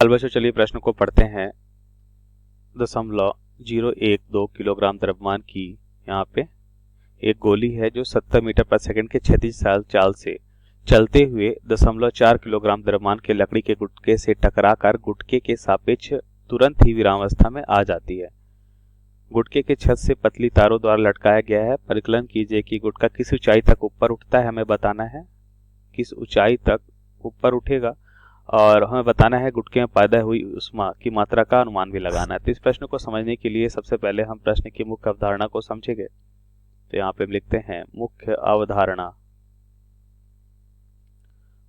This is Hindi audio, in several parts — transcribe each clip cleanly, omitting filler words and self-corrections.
बच्चों चलिए प्रश्न को पढ़ते हैं। 0.012 किलोग्राम द्रव्यमान की यहाँ पे एक गोली है जो 70 मीटर प्रति सेकंड के क्षैतिज चाल से चलते हुए 0.4 किलोग्राम द्रव्यमान के लकड़ी के गुटके से टकराकर गुटके के सापेक्ष तुरंत ही विरामावस्था में आ जाती है। गुटके के छत से पतली तारों द्वारा लटकाया गया है। परिकलन कीजिए कि गुटका किस ऊंचाई तक ऊपर उठता है। हमें बताना है किस ऊंचाई तक ऊपर उठेगा और हमें बताना है गुटके में पैदा हुई ऊष्मा की मात्रा का अनुमान भी लगाना है। तो इस प्रश्न को समझने के लिए सबसे पहले हम प्रश्न की मुख्य अवधारणा को समझेंगे। तो यहाँ पे हम लिखते हैं मुख्य अवधारणा।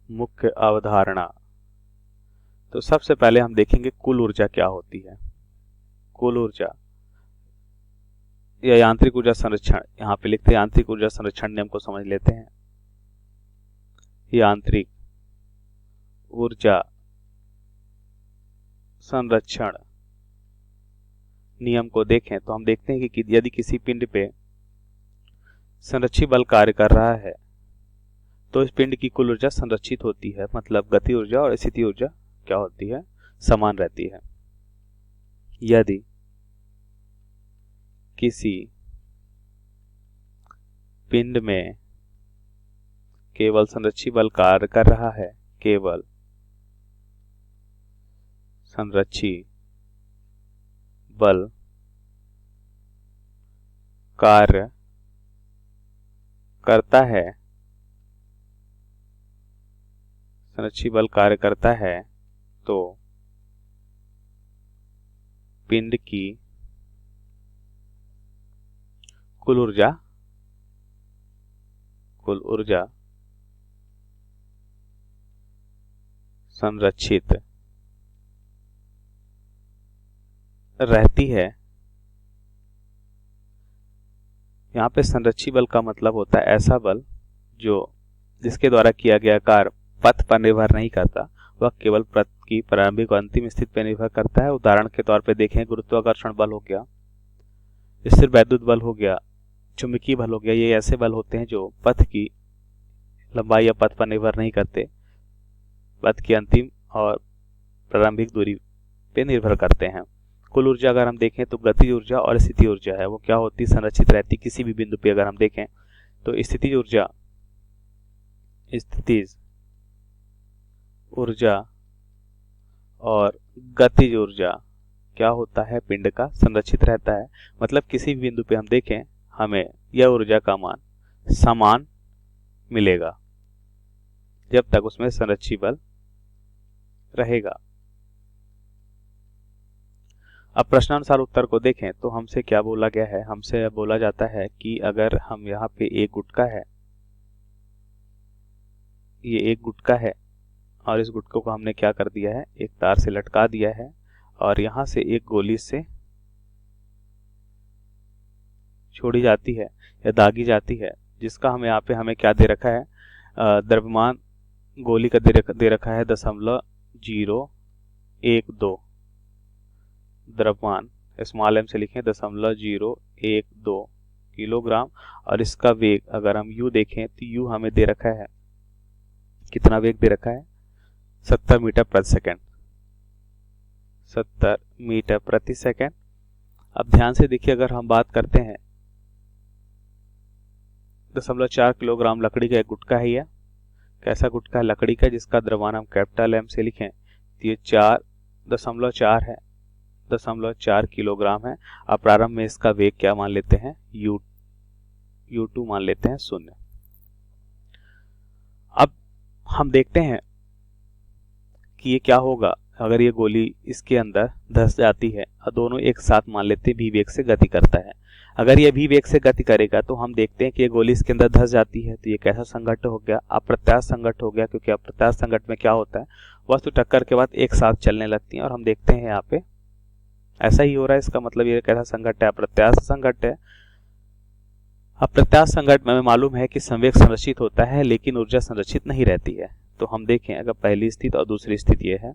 मुख्य अवधारणा तो सबसे पहले हम देखेंगे कुल ऊर्जा क्या होती है। कुल ऊर्जा या यांत्रिक ऊर्जा संरक्षण, यहाँ पे लिखते हैं यांत्रिक ऊर्जा संरक्षण नियम को समझ लेते हैं। यांत्रिक ऊर्जा संरक्षण नियम को देखें तो हम देखते हैं कि यदि किसी पिंड पे संरक्षी बल कार्य कर रहा है तो इस पिंड की कुल ऊर्जा संरक्षित होती है, मतलब गति ऊर्जा और स्थिति ऊर्जा क्या होती है, समान रहती है। यदि किसी पिंड में केवल संरक्षी बल कार्य कर रहा है, केवल संरक्षी बल कार्य करता है, संरक्षी बल कार्य करता है तो पिंड की कुल ऊर्जा संरक्षित रहती है। यहाँ पे संरक्षी बल का मतलब होता है ऐसा बल जिसके द्वारा किया गया कार्य पथ पर निर्भर नहीं करता, वह केवल पथ की प्रारंभिक और अंतिम स्थिति पर निर्भर करता है। उदाहरण के तौर पे देखें, गुरुत्वाकर्षण बल हो गया, स्थिर वैद्युत बल हो गया, चुंबकीय बल हो गया। ये ऐसे बल होते हैं जो पथ की लंबाई या पथ पर निर्भर नहीं करते, पथ की अंतिम और प्रारंभिक दूरी पे निर्भर करते हैं। कुल ऊर्जा अगर हम देखें तो गतिज ऊर्जा और स्थिति ऊर्जा है वो क्या होती, संरक्षित रहती। किसी भी बिंदु पे अगर हम देखें तो स्थितिज ऊर्जा और गतिज ऊर्जा क्या होता है, पिंड का संरक्षित रहता है। मतलब किसी भी बिंदु पे हम देखें हमें यह ऊर्जा का मान समान मिलेगा जब तक उसमें संरक्षी बल रहेगा। अब प्रश्नानुसार उत्तर को देखें तो हमसे क्या बोला गया है, हमसे बोला जाता है कि अगर हम यहाँ पे एक गुटका है, ये एक गुटका है और इस गुटके को हमने क्या कर दिया है, एक तार से लटका दिया है और यहाँ से एक गोली से छोड़ी जाती है या दागी जाती है, जिसका हमें यहाँ पे हमें क्या दे रखा है, द्रव्यमान गोली का दे रखा है 0.012 द्रव्यमान, स्मॉल m से लिखें 0.012 किलोग्राम। और इसका वेग अगर हम u देखें तो u हमें दे रखा है, कितना वेग दे रखा है, 70 मीटर प्रति सेकंड, 70 मीटर प्रति सेकंड। अब ध्यान से देखिए, अगर हम बात करते हैं 0.4 किलोग्राम लकड़ी का एक गुटका है, यह कैसा गुटका है, लकड़ी का, जिसका द्रव्यमान हम कैपिटल M से लिखें तो ये 4.4 है, 0.4 किलोग्राम है। अब प्रारंभ में इसका वेग क्या मान लेते हैं, u2 मान लेते हैं 0। अब हम देखते हैं कि ये क्या होगा अगर ये गोली इसके अंदर धंस जाती है और दोनों एक साथ मान लेते हैं v वेग से गति करता है। अगर ये v वेग से गति करेगा तो हम देखते हैं कि ये गोली इसके अंदर धंस जाती है तो ये कैसा संघट्ट हो गया, अप्रत्यास्थ संघट्ट हो गया। क्योंकि अप्रत्यास्थ संघट्ट में क्या होता है, वस्तु टक्कर के बाद एक साथ चलने लगती है और हम देखते हैं यहाँ पे ऐसा ही हो रहा है। इसका मतलब ये कैसा संघट्ट है, अप्रत्यास्थ संघट्ट है। अप्रत्यास्थ संघट्ट में हमें मालूम है कि संवेग संरक्षित होता है लेकिन ऊर्जा संरक्षित नहीं रहती है। तो हम देखें अगर पहली स्थिति और दूसरी स्थिति ये है,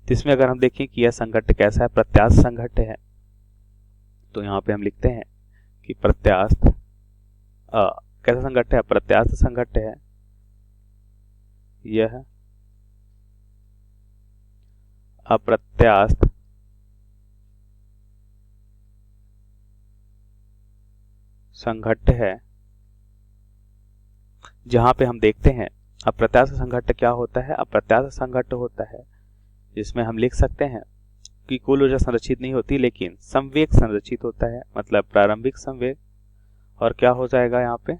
जिसमें अगर हम देखें कि यह संघट्ट कैसा है, प्रत्यास्थ संघट्ट है, तो यहाँ पे हम लिखते हैं कि प्रत्यास्थ कैसा संघट्ट है, प्रत्यास्थ संघट्ट है। यह अप्रत्यास्थ संघट्ट है, जहां पे हम देखते हैं अप्रत्यास्थ संघट्ट क्या होता है। अप्रत्यास्थ संघट्ट होता है जिसमें हम लिख सकते हैं कि कुल ऊर्जा संरक्षित नहीं होती लेकिन संवेग संरक्षित होता है, मतलब प्रारंभिक संवेग। और क्या हो जाएगा यहाँ पे,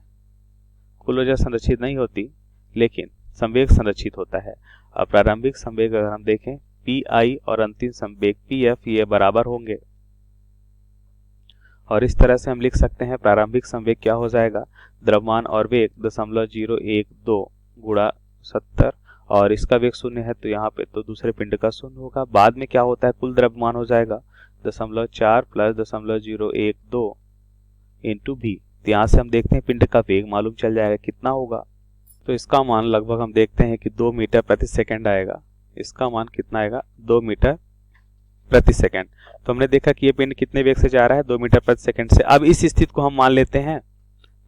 कुल ऊर्जा संरक्षित नहीं होती लेकिन संवेग संरक्षित होता है। अब प्रारंभिक संवेग अगर हम देखें पी आई और अंतिम संवेग पी एफ, ये बराबर होंगे और इस तरह से हम लिख सकते हैं प्रारंभिक संवेग क्या हो जाएगा, द्रव्यमान और वेग 0.012 गुणा 70 और इसका वेग 0 है तो यहाँ पे तो दूसरे पिंड का 0 होगा। बाद में क्या होता है, कुल द्रव्यमान हो जाएगा 0.4 प्लस 0.012 इंटू भी। तो यहाँ से हम देखते हैं पिंड का वेग मालूम चल जाएगा कितना होगा। तो इसका मान लगभग हम देखते हैं कि 2 मीटर प्रति सेकंड आएगा। इसका मान कितना आएगा, 2 मीटर प्रति सेकंड। तो हमने देखा कि ये पिंड कितने वेग से जा रहा है, 2 मीटर प्रति सेकंड से। अब इस स्थिति को हम मान लेते हैं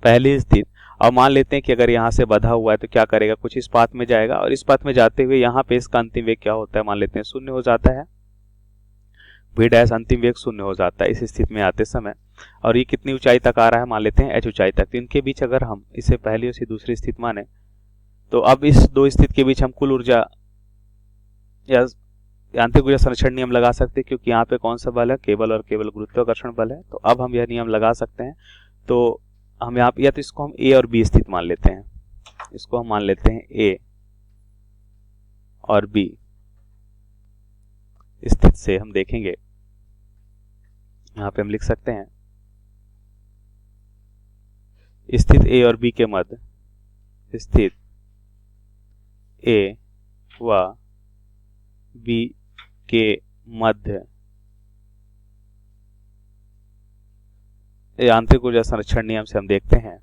पहली स्थिति और मान लेते हैं कि अगर यहाँ से बधा हुआ है तो क्या करेगा, कुछ इस पाथ में जाएगा और इस पाथ में जाते हुए यहाँ पे इसका अंतिम वेग क्या होता है, मान लेते हैं 0 हो जाता है। v डैश अंतिम वेग 0 हो जाता है इस स्थिति में आते समय। और ये कितनी ऊंचाई तक आ रहा है, मान लेते हैं h ऊंचाई तक। तो इनके बीच अगर हम इसे पहली और दूसरी स्थिति माने तो अब इस दो स्थिति के बीच हम कुल ऊर्जा या यांत्रिक ऊर्जा संरक्षण नियम लगा सकते हैं, क्योंकि यहाँ पे कौन सा बल है, केवल और केवल गुरुत्वाकर्षण बल है। तो अब हम यह नियम लगा सकते हैं। तो हम यहाँ या तो इसको हम ए और बी स्थिति मान लेते हैं, इसको हम मान लेते हैं ए और बी स्थिति से हम देखेंगे, यहाँ पे हम लिख सकते हैं स्थित ए और बी के मध्य, स्थित ए व बी के मध्य यांत्रिक ऊर्जा संरक्षण नियम से हम देखते हैं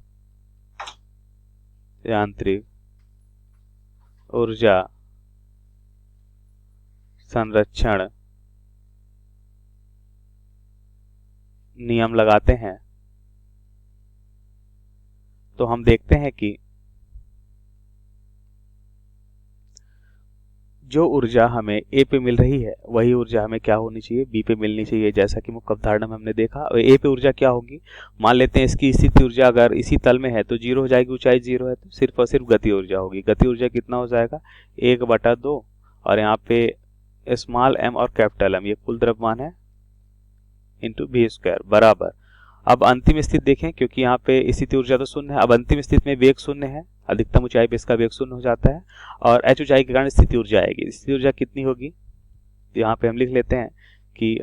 यांत्रिक ऊर्जा संरक्षण नियम लगाते हैं तो हम देखते हैं कि जो ऊर्जा हमें ए पे मिल रही है वही ऊर्जा हमें क्या होनी चाहिए, बी पे मिलनी चाहिए, जैसा कि मुख्य अवधारणा में हमने देखा। और ए पे ऊर्जा क्या होगी, मान लेते हैं इसकी स्थिति ऊर्जा अगर इसी तल में है तो 0 हो जाएगी, ऊंचाई 0 है तो सिर्फ और सिर्फ गति ऊर्जा होगी। गति ऊर्जा कितना हो जाएगा, 1/2 और यहाँ पे स्मॉल एम और कैपिटल एम ये कुल द्रव्यमान है इंटू v स्क्वायर बराबर। अब अंतिम स्थिति देखें, क्योंकि यहाँ पे स्थिति ऊर्जा तो 0 है, अब अंतिम स्थिति में वेग 0 है, अधिकतम ऊंचाई पे इसका वेग 0 हो जाता है और h ऊंचाई के कारण स्थिति ऊर्जा आएगी। स्थिति ऊर्जा कितनी होगी, तो यहाँ पे हम लिख लेते हैं कि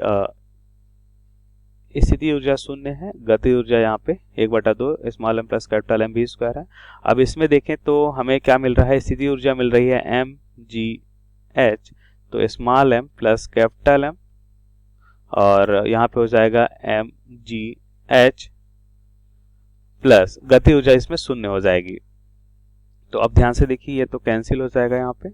स्थिति ऊर्जा 0 है, गति ऊर्जा यहाँ पे 1/2 small M plus capital M v square है। अब इसमें देखें तो हमें क्या मिल रहा है, स्थिति ऊर्जा मिल रही है mgh, तो small M plus capital M और यहाँ पे हो जाएगा mgh प्लस गति ऊर्जा इसमें 0 हो जाएगी। तो अब ध्यान से देखिए ये तो कैंसिल हो जाएगा, यहाँ पे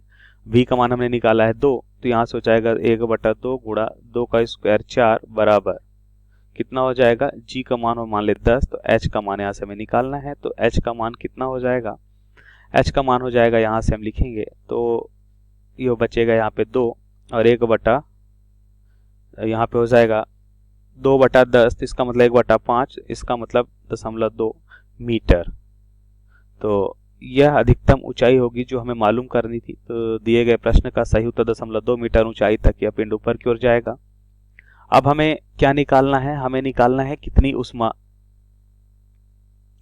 v का मान हमने निकाला है 2 तो यहाँ से हो जाएगा 1/2 गुणा 2 का स्क्वायर 4 बराबर कितना हो जाएगा, g का मान हो मान ले 10 तो h का मान यहाँ से हमें निकालना है। तो h का मान कितना हो जाएगा, h का मान हो जाएगा यहाँ से हम लिखेंगे तो ये बचेगा यहाँ पे 2 और 1 यहाँ पे हो जाएगा 2/10, इसका मतलब 1/5, इसका मतलब 0.2 मीटर। तो यह अधिकतम ऊंचाई होगी जो हमें मालूम करनी थी। तो दिए गए प्रश्न का सही उत्तर 0.2 मीटर ऊंचाई तक यह पिंड ऊपर की ओर जाएगा। अब हमें क्या निकालना है, हमें निकालना है कितनी ऊष्मा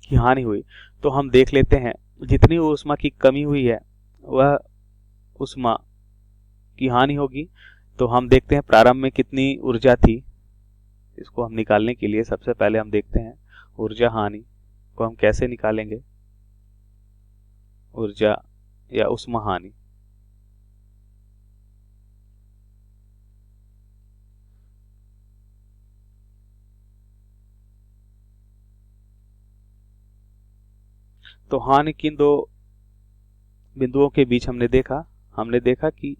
की हानि हुई। तो हम देख लेते हैं जितनी ऊष्मा की कमी हुई है वह ऊष्मा की हानि होगी। तो हम देखते हैं प्रारंभ में कितनी ऊर्जा थी, इसको हम निकालने के लिए सबसे पहले हम देखते हैं ऊर्जा हानि को हम कैसे निकालेंगे, ऊर्जा या ऊष्मा हानि। तो हानि किन दो बिंदुओं के बीच हमने देखा कि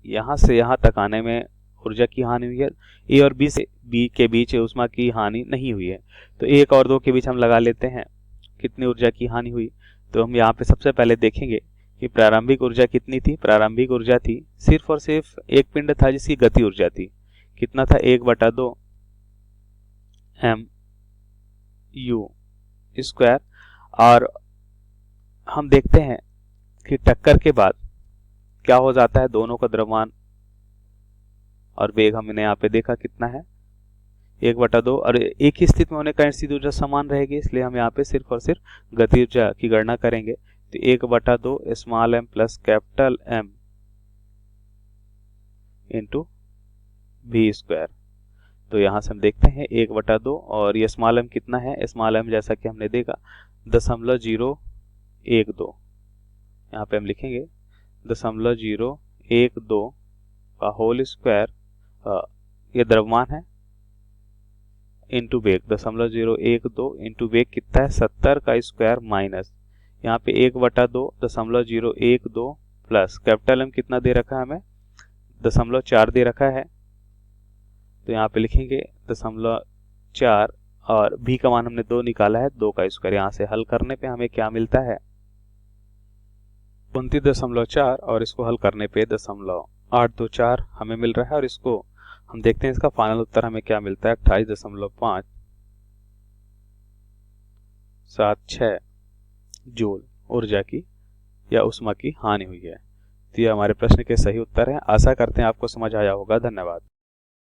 यहां से यहां तक आने में ऊर्जा की हानि हुई है, ए और बी से बी के बीच ऊष्मा की हानि नहीं हुई है। तो 1 और 2 के बीच हम लगा लेते हैं कितनी ऊर्जा की हानि हुई। तो हम यहाँ पे सबसे पहले देखेंगे कि प्रारंभिक ऊर्जा कितनी थी। प्रारंभिक ऊर्जा थी सिर्फ और सिर्फ एक पिंड था जिसकी गति ऊर्जा थी, कितना था 1/2 mu²। और हम देखते हैं कि टक्कर के बाद क्या हो जाता है, दोनों का द्रव्यमान और वेग हमने यहाँ पे देखा कितना है 1/2, और एक ही स्थिति में होने का स्थिति ऊर्जा समान रहेगी, इसलिए हम यहाँ पे सिर्फ और सिर्फ गति ऊर्जा की गणना करेंगे। तो 1/2 small m plus capital M into v²। तो यहाँ से हम देखते हैं 1/2 और ये स्मॉल m कितना है, स्मॉल m जैसा कि हमने देखा 0.012, यहाँ पे हम लिखेंगे 0.012 का होल स्क्वायर, ये द्रव्यमान है, इंटू वेग 0.012 इंटू वेग कितना है 70 का स्क्वायर माइनस यहाँ पे 1/2 प्लस कैपिटल M कितना दे रखा है हमें 0.4 दे रखा है, तो यहाँ पे लिखेंगे 0.4 और v का मान हमने 2 निकाला है, 2 का स्क्वायर। यहाँ से हल करने पे हमें क्या मिलता है 29.4 और इसको हल करने पे 0.824 हमें मिल रहा है, और इसको हम देखते हैं इसका फाइनल उत्तर हमें क्या मिलता है 28.576 जूल ऊर्जा की या ऊष्मा की हानि हुई है। तो ये हमारे प्रश्न के सही उत्तर हैं। आशा करते हैं आपको समझ आया होगा। धन्यवाद।